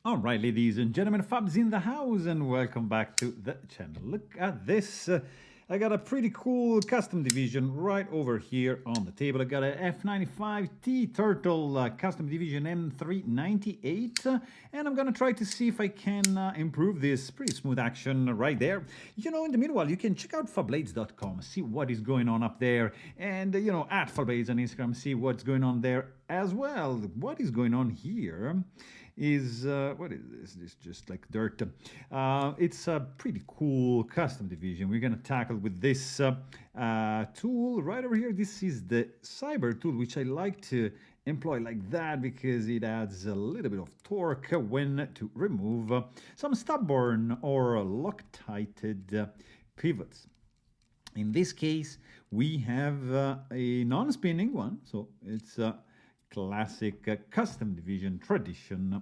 All right, ladies and gentlemen, Fabs in the house, and welcome back to the channel. Look at this. I got a pretty cool custom division right over here on the table. I got a F95T Turtle custom division M398, and I'm gonna try to see if I can improve this pretty smooth action right there. You know, in the meanwhile, you can check out Fablades.com, see what is going on up there, and you know, at Fablades on Instagram, see what's going on there as well. What is going on here is what is this? This just like dirt. It's a pretty cool custom division. We're gonna tackle with this tool right over here. This is the Cyber tool, which I like to employ like that because it adds a little bit of torque when to remove some stubborn or Loctited pivots. In this case, we have a non-spinning one, so it's classic custom division tradition.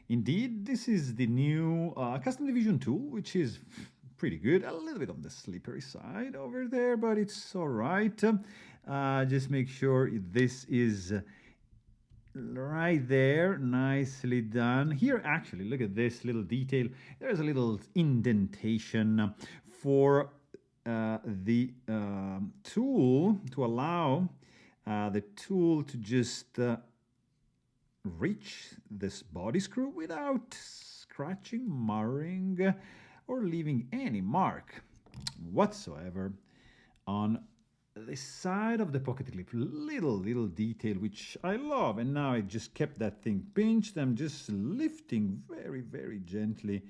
Indeed, this is the new custom division tool, which is pretty good. A little bit on the slippery side over there, but it's all right. Just make sure this is right there, nicely done. Here, actually, look at this little detail. There's a little indentation for the tool to allow the tool to just reach this body screw without scratching, marring, or leaving any mark whatsoever on the side of the pocket clip. Little detail which I love, and now I just kept that thing pinched. I'm just lifting very gently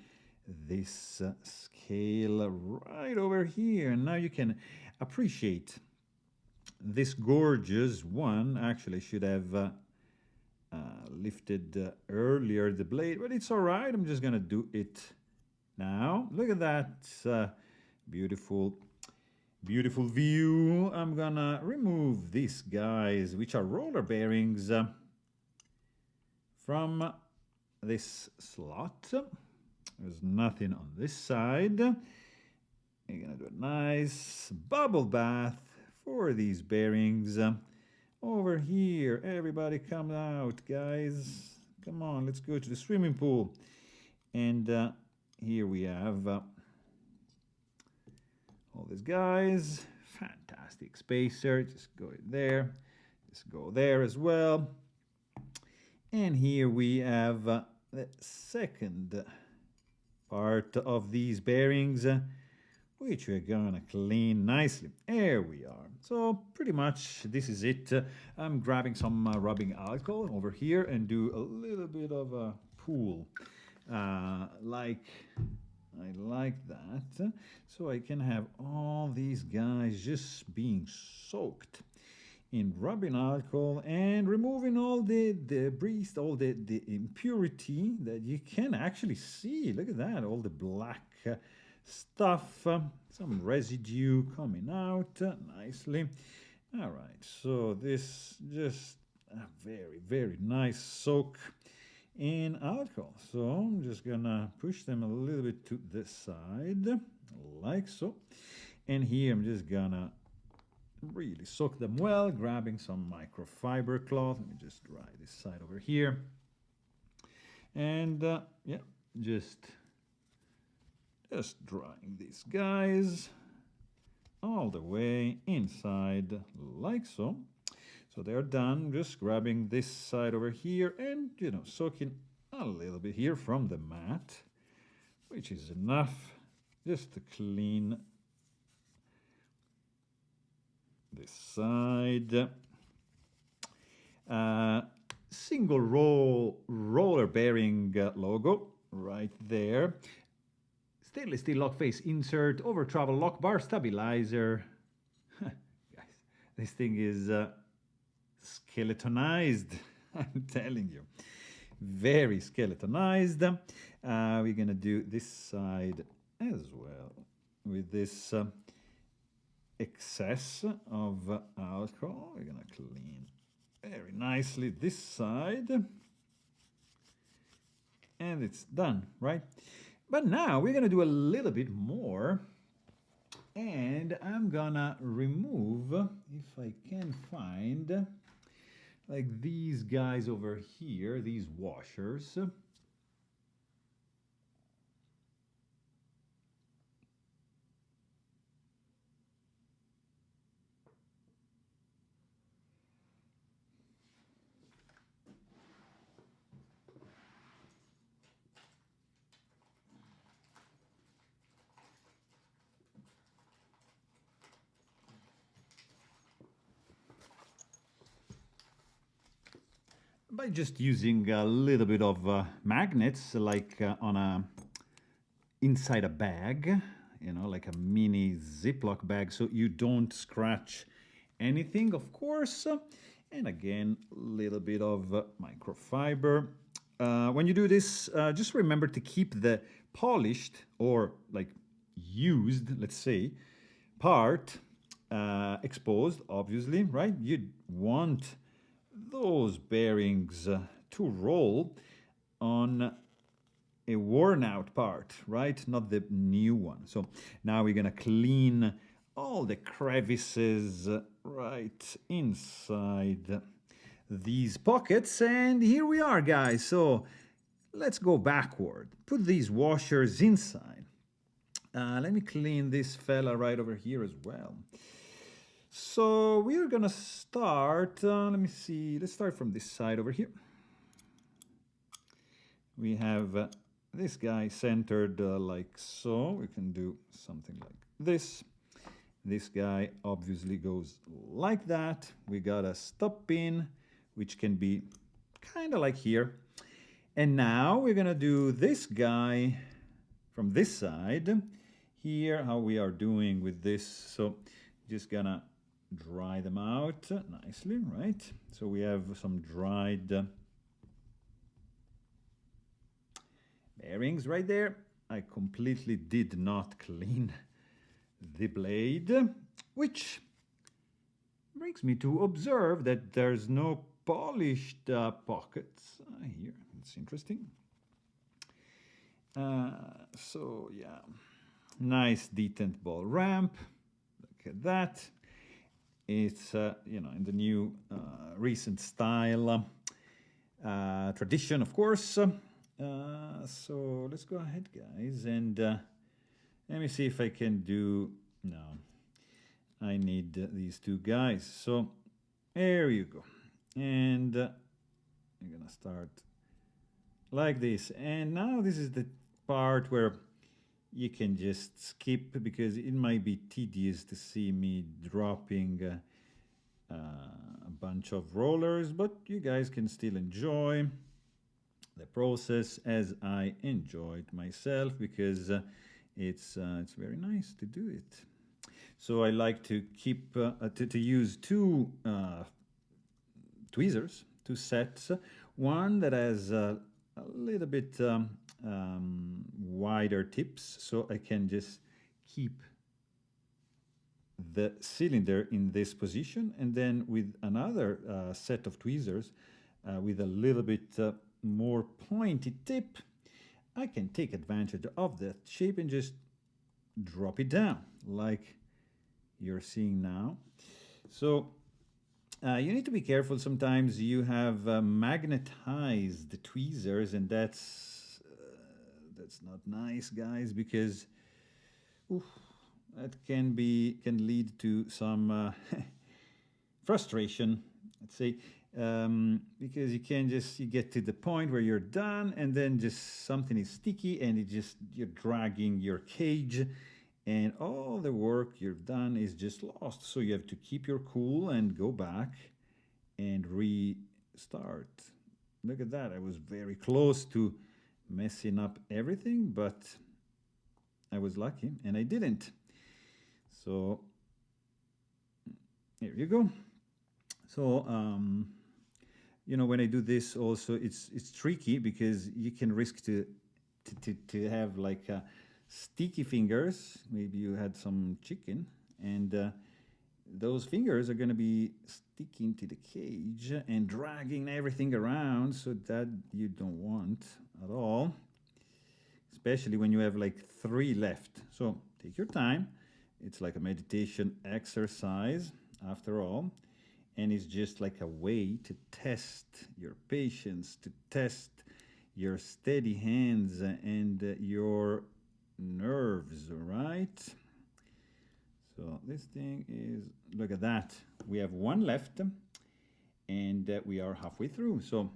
this scale right over here, and now you can appreciate this gorgeous one. Actually, I should have lifted earlier the blade, but it's all right. I'm just gonna do it now. Look at that beautiful view. I'm gonna remove these guys, which are roller bearings, from this slot. There's nothing on this side. You're gonna do a nice bubble bath for these bearings. Over here, everybody come out, guys. Come on, let's go to the swimming pool. And here we have all these guys. Fantastic spacer. Just go there. Just go there as well. And here we have the second part of these bearings, which we're gonna clean nicely. There we are. So pretty much this is it. I'm grabbing some rubbing alcohol over here and do a little bit of a pool, like I like that. So I can have all these guys just being soaked in rubbing alcohol and removing all the debris, all the impurity that you can actually see. Look at that, all the black stuff, some residue coming out nicely. All right, so this just a very nice soak in alcohol. So I'm just gonna push them a little bit to the side, like so. And here I'm just gonna really soak them well, grabbing some microfiber cloth. Let me just dry this side over here. And yeah, just drying these guys all the way inside, like so. So they're done. Just grabbing this side over here and, you know, soaking a little bit here from the mat, which is enough just to clean this side. Single roller bearing logo right there. stainless steel lock face insert, over travel lock bar stabilizer. Guys, this thing is skeletonized. I'm telling you, very skeletonized. We're gonna do this side as well with this excess of alcohol. We're gonna clean very nicely this side, and it's done, right? But now we're gonna do a little bit more, and I'm gonna remove, if I can find, like these guys over here, these washers. By just using a little bit of magnets, like on a inside a bag, you know, like a mini Ziploc bag, so you don't scratch anything, of course. And again, a little bit of microfiber. When you do this, just remember to keep the polished or like used, let's say, part exposed, obviously, right? You want those bearings to roll on a worn out part, right? Not the new one. So now we're gonna clean all the crevices right inside these pockets, and here we are, guys. So let's go backward. Put these washers inside. Let me clean this fella right over here as well. So we're gonna start, let me see, let's start from this side over here. We have this guy centered like so. We can do something like this. This guy obviously goes like that. We got a stop pin, which can be kind of like here. And now we're gonna do this guy from this side. Here, how we are doing with this. So just gonna dry them out nicely, right? So we have some dried bearings right there. I completely did not clean the blade, which brings me to observe that there's no polished pockets here. It's interesting. So yeah, nice detent ball ramp. Look at that. It's you know, in the new recent style tradition, of course. So let's go ahead, guys, and let me see if I can do. No, I need these two guys. So there you go, and I'm gonna start like this. And now this is the part where you can just skip, because it might be tedious to see me dropping a bunch of rollers, but you guys can still enjoy the process as I enjoy it myself, because it's very nice to do it. So I like to keep to use two tweezers, two sets, one that has a little bit wider tips, so I can just keep the cylinder in this position, and then with another set of tweezers with a little bit more pointy tip, I can take advantage of that shape and just drop it down like you're seeing now. So you need to be careful. Sometimes you have magnetized tweezers, and that's not nice, guys, because that can lead to some frustration, let's say, because you get to the point where you're done, and then just something is sticky, and you're dragging your cage, and all the work you've done is just lost. So you have to keep your cool and go back and restart. Look at that. I was very close to messing up everything, but I was lucky and I didn't. So here you go. So you know, when I do this also, it's tricky because you can risk to have like sticky fingers. Maybe you had some chicken, and those fingers are going to be sticking to the cage and dragging everything around, so that you don't want at all, especially when you have like 3 left. So take your time. It's like a meditation exercise after all, and it's just like a way to test your patience, to test your steady hands and your nerves, right? So this thing is, look at that. We have 1 left, and we are halfway through. So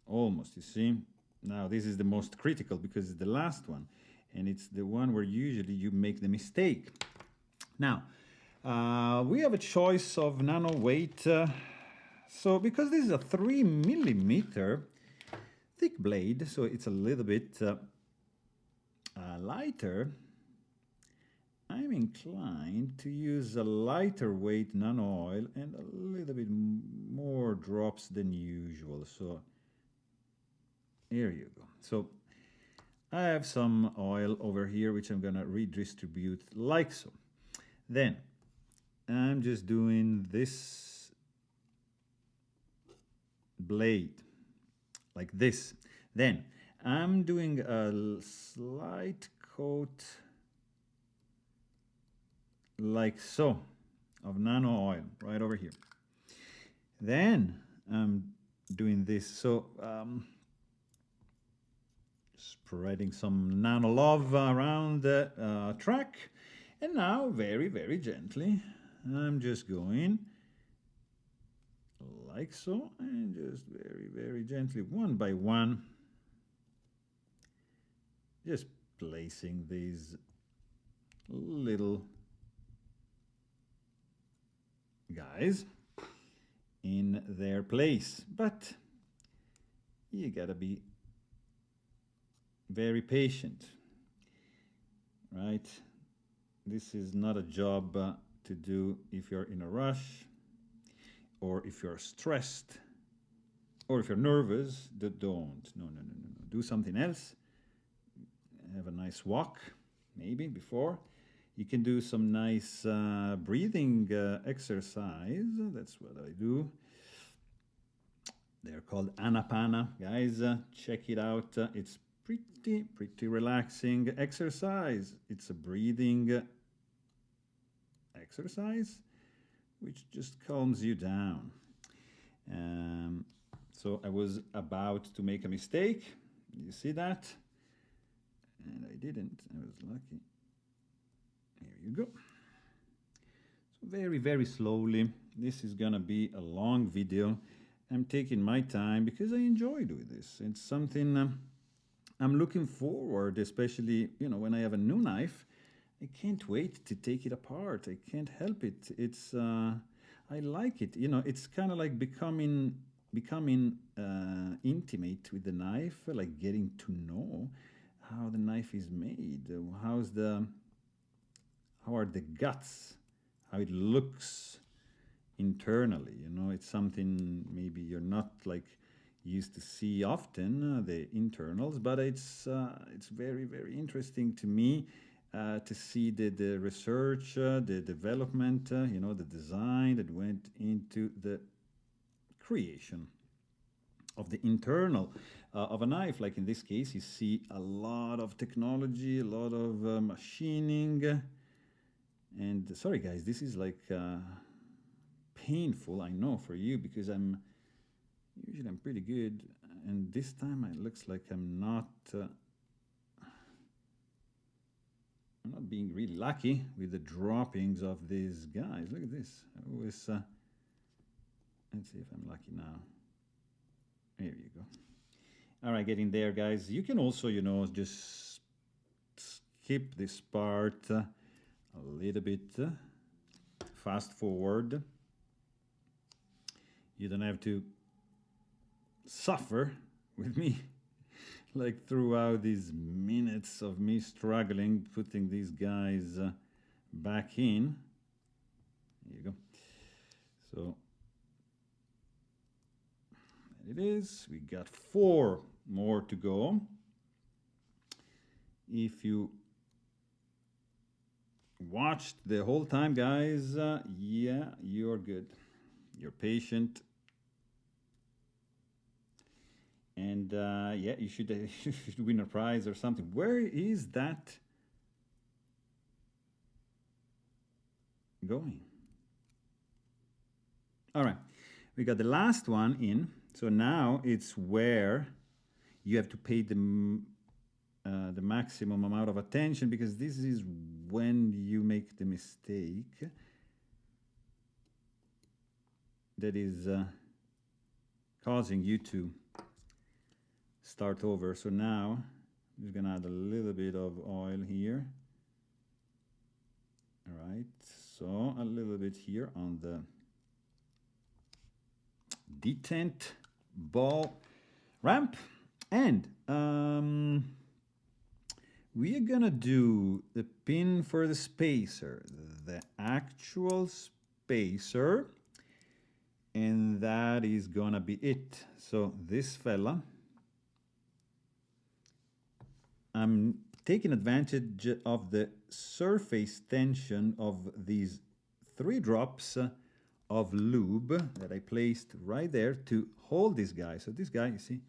almost, you see. Now this is the most critical because it's the last one, and it's the one where usually you make the mistake. Now, we have a choice of nano weight. So because this is a 3mm thick blade, so it's a little bit lighter, I'm inclined to use a lighter weight nano oil and a little bit more drops than usual. So here you go. So I have some oil over here, which I'm gonna redistribute like so. Then I'm just doing this blade like this. Then I'm doing a slight coat like so of nano oil right over here. Then I'm doing this, so spreading some nano love around the track, and now very, very gently I'm just going like so, and just very, very gently, one by one, just placing these little guys in their place. But you gotta be very patient, right? This is not a job to do if you're in a rush, or if you're stressed, or if you're nervous. Don't. No. Do something else. Have a nice walk, maybe, before. You can do some nice breathing exercise. That's what I do. They're called Anapana. Guys, check it out. It's pretty relaxing exercise. It's a breathing exercise which just calms you down. So I was about to make a mistake. You see that? And I didn't. I was lucky. Here you go. So very, very slowly. This is gonna be a long video. I'm taking my time because I enjoy doing this. It's something I'm looking forward, especially, you know, when I have a new knife. I can't wait to take it apart. I can't help it. It's I like it. You know, it's kind of like becoming intimate with the knife, like getting to know how the knife is made. How are the guts? How it looks internally. You know, it's something maybe you're not like used to see often, the internals, but it's very, very interesting to me. To see the research, the development, you know, the design that went into the creation of the internal of a knife. Like in this case, you see a lot of technology, a lot of machining. And sorry guys, this is like painful, I know, for you, because usually I'm pretty good, and this time it looks like I'm not being really lucky with the droppings of these guys. Look at this. I always, let's see if I'm lucky now. There you go. All right, getting there, guys. You can also, you know, just skip this part a little bit, fast forward. You don't have to suffer with me like throughout these minutes of me struggling, putting these guys back in. Here you go. So it is. We got 4 more to go. If you watched the whole time, guys, yeah, you're good. You're patient. And yeah, you should win a prize or something. Where is that going? All right, we got the last one in. So now it's where you have to pay the maximum amount of attention, because this is when you make the mistake that is causing you to start over. So now I'm just gonna add a little bit of oil here. All right, so a little bit here on the detent ball ramp, and we are gonna do the pin for the spacer, the actual spacer, and that is gonna be it. So this fella, I'm taking advantage of the surface tension of these 3 drops of lube that I placed right there to hold this guy. So this guy, you see,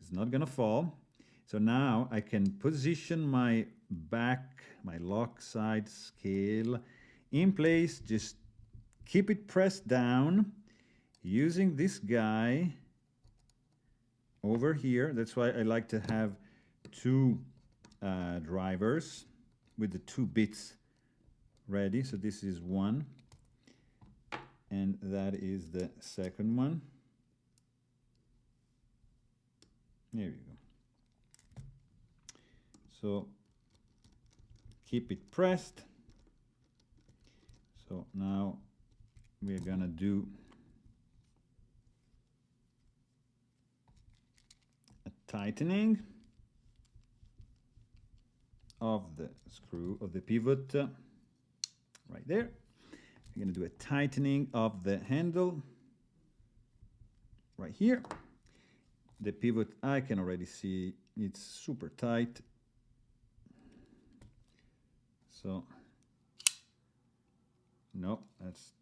is not gonna fall. So now I can position my lock side scale in place, just keep it pressed down using this guy over here. That's why I like to have 2 drivers with the 2 bits ready. So this is one, and that is the second one. There we go. So keep it pressed. So now we're gonna do a tightening of the screw, of the pivot right there. We're going to do a tightening of the handle right here. The pivot, I can already see it's super tight. So, no, that's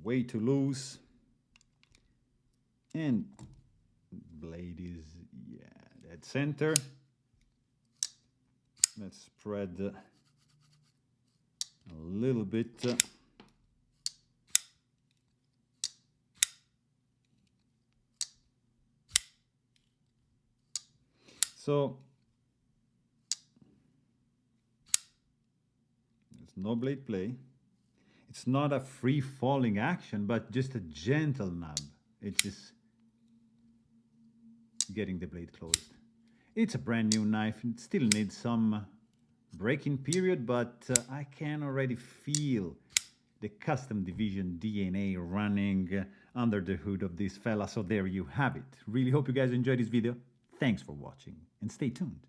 way too loose. And blade is, yeah, dead center. Let's spread a little bit. So there's no blade play. It's not a free falling action, but just a gentle nub. It's just getting the blade closed. It's a brand new knife. It still needs some breaking period, but I can already feel the custom division DNA running under the hood of this fella. So there you have it. Really hope you guys enjoyed this video. Thanks for watching and stay tuned.